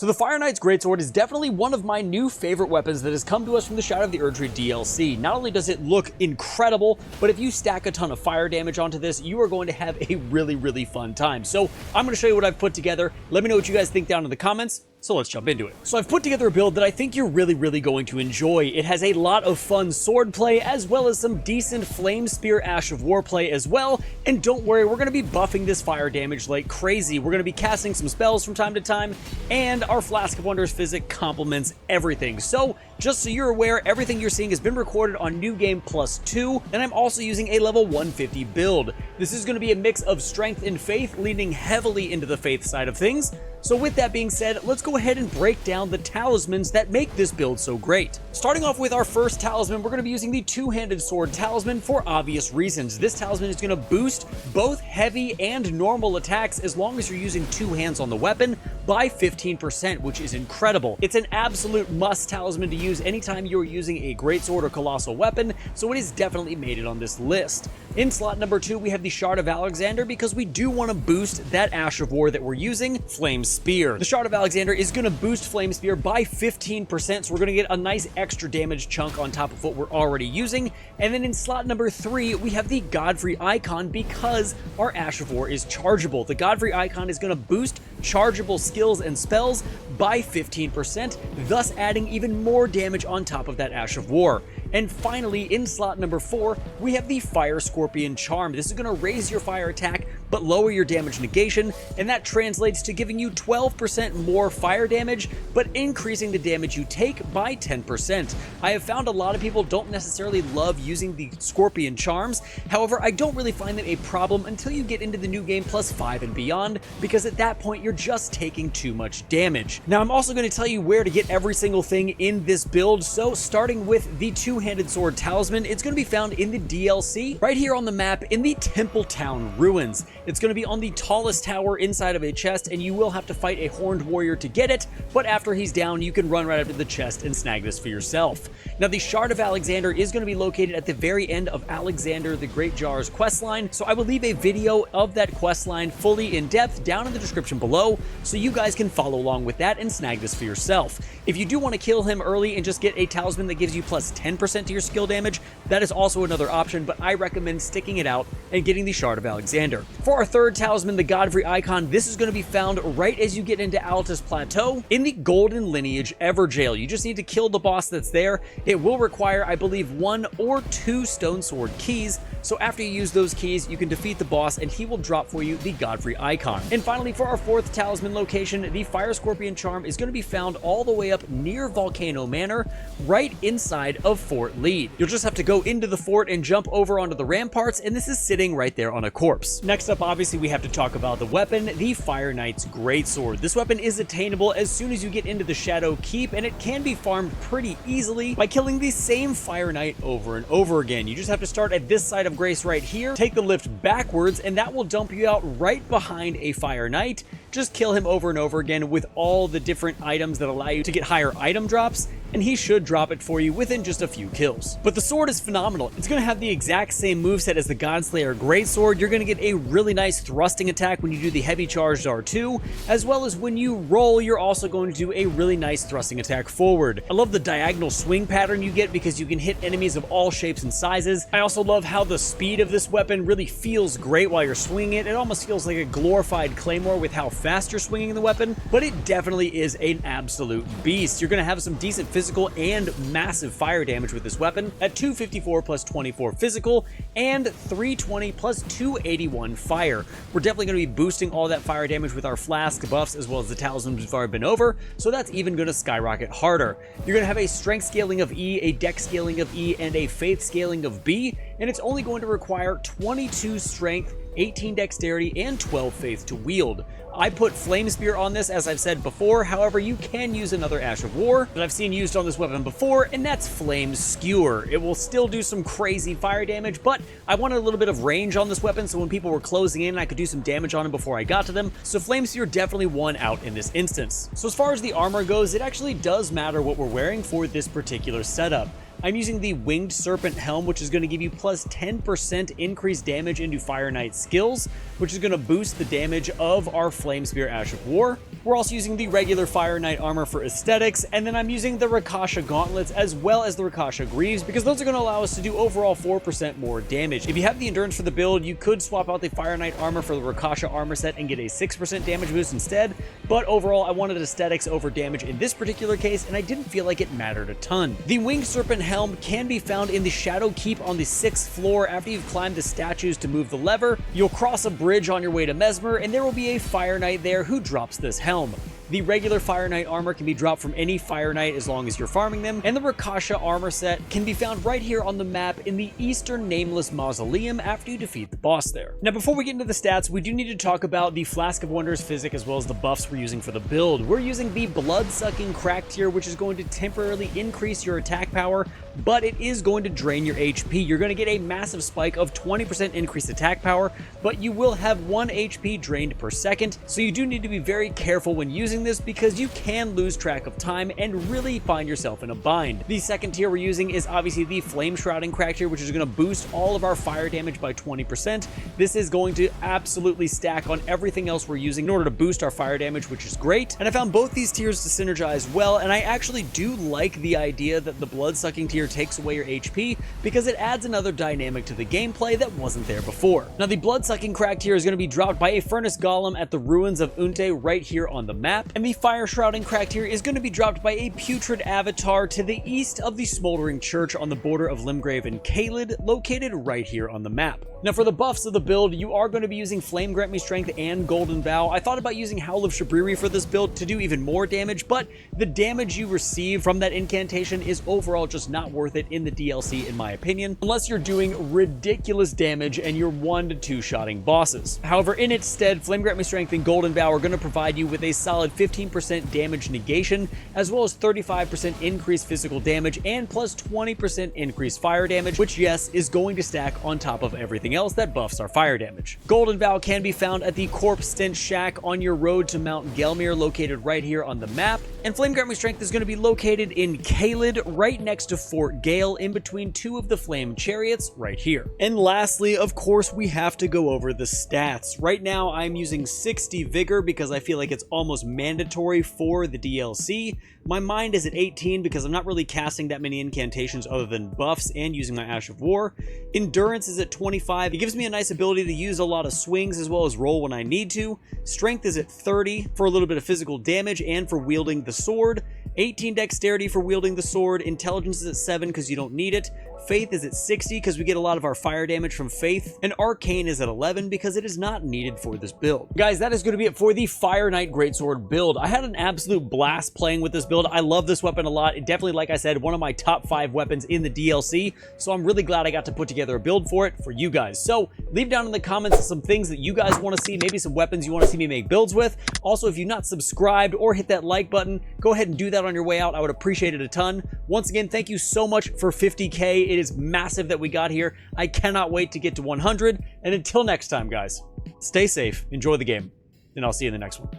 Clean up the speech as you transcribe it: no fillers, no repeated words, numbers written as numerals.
So the Fire Knight's Greatsword is definitely one of my new favorite weapons that has come to us from the Shadow of the Erdtree DLC. Not only does it look incredible, but if you stack a ton of fire damage onto this, you are going to have a really fun time. So I'm going to show you what I've put together. Let me know what you guys think down in the comments. So let's jump into it. So I've put together a build that I think you're really going to enjoy. It has a lot of fun sword play, as well as some decent Flame Spear Ash of War play as well. And don't worry, we're going to be buffing this fire damage like crazy. We're going to be casting some spells from time to time, and our Flask of Wonders physic complements everything. So just so you're aware, everything you're seeing has been recorded on New Game Plus 2, and I'm also using a level 150 build. This is going to be a mix of strength and faith, leaning heavily into the faith side of things. So with that being said, let's go ahead and break down the talismans that make this build so great. Starting off with our first talisman, we're going to be using the two-handed sword talisman for obvious reasons. This talisman is going to boost both heavy and normal attacks as long as you're using two hands on the weapon by 15%, which is incredible. It's an absolute must talisman to use anytime you're using a greatsword or colossal weapon, so it has definitely made it on this list. In slot number 2, we have the Shard of Alexander because we do want to boost that Ash of War that we're using, Flame Spear. The Shard of Alexander is going to boost Flame Spear by 15%, so we're going to get a nice extra damage chunk on top of what we're already using. And then in slot number 3, we have the Godfrey icon because our Ash of War is chargeable. The Godfrey icon is going to boost chargeable skills and spells by 15%, thus adding even more damage on top of that Ash of War. And finally, in slot number 4, we have the Fire Scorpion Charm. This is going to raise your fire attack, but lower your damage negation, and that translates to giving you 12% more fire damage, but increasing the damage you take by 10%. I have found a lot of people don't necessarily love using the Scorpion Charms. However, I don't really find them a problem until you get into the New Game Plus 5 and beyond, because at that point, you're just taking too much damage. Now, I'm also going to tell you where to get every single thing in this build, so starting with the two-handed sword talisman, it's going to be found in the DLC, right here on the map in the Temple Town Ruins. It's going to be on the tallest tower inside of a chest, and you will have to fight a horned warrior to get it, but after he's down, you can run right up to the chest and snag this for yourself. Now, the Shard of Alexander is going to be located at the very end of Alexander the Great Jar's questline, so I will leave a video of that questline fully in depth down in the description below, so you guys can follow along with that and snag this for yourself. If you do want to kill him early and just get a talisman that gives you plus 10% to your skill damage, that is also another option, but I recommend sticking it out and getting the Shard of Alexander. For our third talisman, the Godfrey icon, this is going to be found right as you get into Altus Plateau in the Golden Lineage Everjail. You just need to kill the boss that's there. It will require, I believe, 1 or 2 Stone Sword keys, so after you use those keys, you can defeat the boss and he will drop for you the Godfrey icon. And finally, for our fourth talisman location, the Fire Scorpion Charm is going to be found all the way up near Volcano Manor, right inside of Fort Lead. You'll just have to go into the fort and jump over onto the ramparts, and this is sitting right there on a corpse. Next up, obviously, we have to talk about the weapon, the Fire Knight's Greatsword. This weapon is attainable as soon as you get into the Shadow Keep, and it can be farmed pretty easily by killing the same Fire Knight over and over again. You just have to start at this side of Grace right here, take the lift backwards, and that will dump you out right behind a Fire Knight. Just kill him over and over again with all the different items that allow you to get higher item drops, and he should drop it for you within just a few kills. But the sword is phenomenal. It's going to have the exact same moveset as the Godslayer Greatsword. You're going to get a really nice thrusting attack when you do the heavy charged R2, as well as when you roll, you're also going to do a really nice thrusting attack forward. I love the diagonal swing pattern you get because you can hit enemies of all shapes and sizes. I also love how the speed of this weapon really feels great while you're swinging it. It almost feels like a glorified claymore with how fast you're swinging the weapon, but it definitely is an absolute beast. You're going to have some decent physical and massive fire damage with this weapon at 254 plus 24 physical and 320 plus 281 fire. We're definitely going to be boosting all that fire damage with our Flask buffs as well as the talismans we've already been over, so that's even going to skyrocket harder. You're going to have a strength scaling of E, a dex scaling of E, and a faith scaling of B, and it's only going to require 22 strength, 18 dexterity, and 12 faith to wield. I put Flame Spear on this, as I've said before. However, you can use another Ash of War that I've seen used on this weapon before, and that's Flame Skewer. It will still do some crazy fire damage, but I wanted a little bit of range on this weapon, so when people were closing in, I could do some damage on them before I got to them, so Flame Spear definitely won out in this instance. So as far as the armor goes, it actually does matter what we're wearing for this particular setup. I'm using the Winged Serpent Helm, which is going to give you plus 10% increased damage into Fire Knight skills, which is going to boost the damage of our Flame Spear Ash of War. We're also using the regular Fire Knight armor for aesthetics, and then I'm using the Rakasha gauntlets as well as the Rakasha greaves, because those are going to allow us to do overall 4% more damage. If you have the endurance for the build, you could swap out the Fire Knight armor for the Rakasha armor set and get a 6% damage boost instead, but overall I wanted aesthetics over damage in this particular case, and I didn't feel like it mattered a ton. The Winged Serpent Helm can be found in the Shadow Keep on the 6th floor. After you've climbed the statues to move the lever, you'll cross a bridge on your way to Mesmer, and there will be a Fire Knight there who drops this helm. The regular Fire Knight armor can be dropped from any Fire Knight as long as you're farming them, and the Rakasha armor set can be found right here on the map in the Eastern Nameless Mausoleum after you defeat the boss there. Now, before we get into the stats, we do need to talk about the Flask of Wonders physic as well as the buffs we're using for the build. We're using the Blood-Sucking Crack tier, which is going to temporarily increase your attack power, but it is going to drain your HP. You're going to get a massive spike of 20% increased attack power, but you will have 1 HP drained per second, so you do need to be very careful when using this because you can lose track of time and really find yourself in a bind. The second tier we're using is obviously the Flame Shrouding Crack tier, which is going to boost all of our fire damage by 20%. This is going to absolutely stack on everything else we're using in order to boost our fire damage, which is great. And I found both these tiers to synergize well, and I actually do like the idea that the Blood-Sucking tier takes away your HP because it adds another dynamic to the gameplay that wasn't there before. Now, the Blood-Sucking Crack tier is going to be dropped by a Furnace Golem at the ruins of Unte right here on the map, and the Fire Shrouding Crack tier is going to be dropped by a Putrid Avatar to the east of the Smoldering Church on the border of Limgrave and Caelid, located right here on the map. Now, for the buffs of the build, you are going to be using Flame Grant Me Strength and Golden Vow. I thought about using Howl of Shabriri for this build to do even more damage, but the damage you receive from that incantation is overall just not worth it in the DLC, in my opinion, unless you're doing ridiculous damage and you're 1 to 2 shotting bosses. However, in its stead, Flame Grant Me Strength and Golden Vow are going to provide you with a solid 15% damage negation, as well as 35% increased physical damage and plus 20% increased fire damage, which, yes, is going to stack on top of everything else that buffs our fire damage. Golden Vow can be found at the Corpse Stench Shack on your road to Mount Gelmir, located right here on the map, and Flame Grant Me Strength is going to be located in Caelid, right next to Fort Gale, in between 2 of the Flame Chariots right here. And lastly, of course, we have to go over the stats. Right now, I'm using 60 Vigor because I feel like it's almost mandatory for the DLC. My mind is at 18 because I'm not really casting that many incantations other than buffs and using my Ash of War. Endurance is at 25. It gives me a nice ability to use a lot of swings as well as roll when I need to. Strength is at 30 for a little bit of physical damage and for wielding the sword. 18 dexterity for wielding the sword. Intelligence is at 7 because you don't need it. Faith is at 60 because we get a lot of our fire damage from Faith, and Arcane is at 11 because it is not needed for this build. Guys, that is going to be it for the Fire Knight Greatsword build. I had an absolute blast playing with this build. I love this weapon a lot. It definitely, like I said, one of my top 5 weapons in the DLC, so I'm really glad I got to put together a build for it for you guys. So leave down in the comments some things that you guys want to see, maybe some weapons you want to see me make builds with. Also, if you've not subscribed or hit that like button, go ahead and do that on your way out. I would appreciate it a ton. Once again, thank you so much for 50K. It is massive that we got here. I cannot wait to get to 100. And until next time, guys, stay safe, enjoy the game, and I'll see you in the next one.